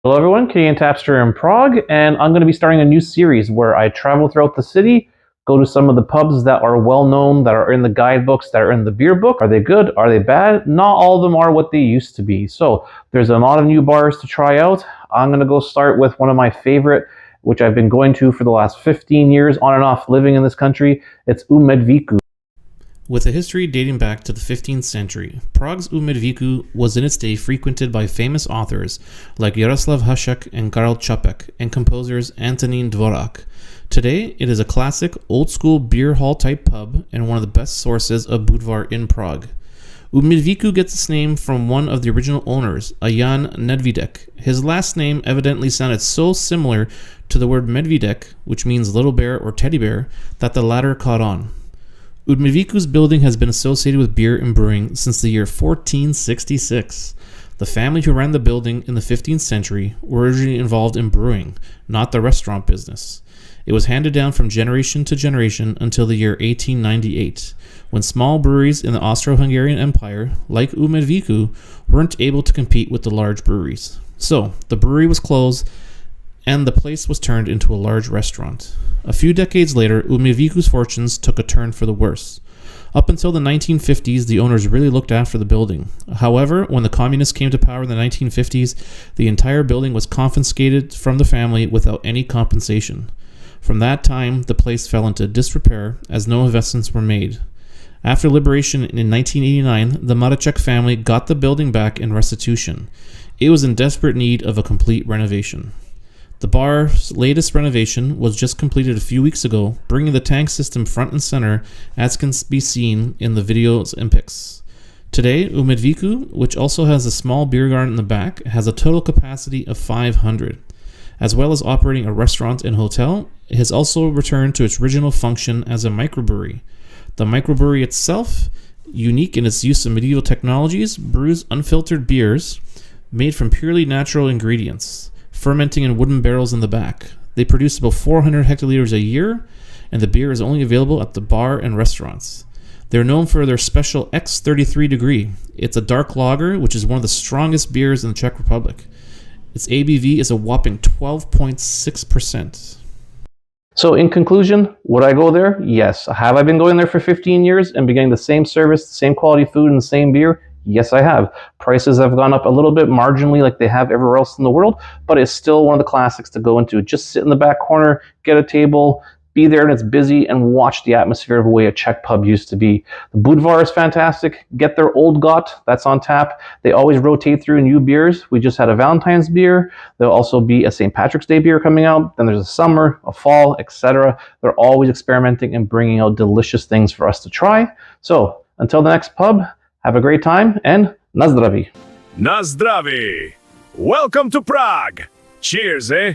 Hello everyone, Canadian Tapster in Prague, and I'm going to be starting a new series where I travel throughout the city, go to some of the pubs that are well known, that are in the guidebooks, that are in the beer book. Are they good? Are they bad? Not all of them are what they used to be. So there's a lot of new bars to try out. I'm going to go start with one of my favorite, which I've been going to for the last 15 years on and off living in this country. It's Medviku. With a history dating back to the 15th century, Prague's Medviku was in its day frequented by famous authors like Jaroslav Hašek and Karel Čapek and composers Antonín Dvořák. Today, it is a classic, old-school beer hall type pub and one of the best sources of Budvar in Prague. Medviku gets its name from one of the original owners, a Jan Nedvídek. His last name evidently sounded so similar to the word Medvídek, which means little bear or teddy bear, that the latter caught on. Medviku's building has been associated with beer and brewing since the year 1466. The family who ran the building in the 15th century were originally involved in brewing, not the restaurant business. It was handed down from generation to generation until the year 1898, when small breweries in the Austro-Hungarian Empire, like Medviku, weren't able to compete with the large breweries. So, the brewery was closed, and the place was turned into a large restaurant. A few decades later, Medviku's fortunes took a turn for the worse. Up until the 1950s, the owners really looked after the building. However, when the communists came to power in the 1950s, the entire building was confiscated from the family without any compensation. From that time, the place fell into disrepair as no investments were made. After liberation in 1989, the Mareček family got the building back in restitution. It was in desperate need of a complete renovation. The bar's latest renovation was just completed a few weeks ago, bringing the tank system front and center, as can be seen in the videos and pics. Today, Medviku, which also has a small beer garden in the back, has a total capacity of 500. As well as operating a restaurant and hotel, it has also returned to its original function as a microbrewery. The microbrewery itself, unique in its use of medieval technologies, brews unfiltered beers made from purely natural ingredients, fermenting in wooden barrels in the back. They produce about 400 hectoliters a year, and the beer is only available at the bar and restaurants. They're known for their special X33 degree. It's a dark lager, which is one of the strongest beers in the Czech Republic. Its ABV is a whopping 12.6%. So in conclusion, would I go there? Yes. Have I been going there for 15 years and been getting the same service, the same quality food, and the same beer? Yes, I have. Prices have gone up a little bit marginally like they have everywhere else in the world, but it's still one of the classics to go into. Just sit in the back corner, get a table, be there and it's busy, and watch the atmosphere of the way a Czech pub used to be. The Budvar is fantastic. Get their Old Got, that's on tap. They always rotate through new beers. We just had a Valentine's beer. There'll also be a St. Patrick's Day beer coming out. Then there's a summer, a fall, etc. They're always experimenting and bringing out delicious things for us to try. So until the next pub, have a great time, and na zdraví. Na zdraví! Welcome to Prague! Cheers, eh?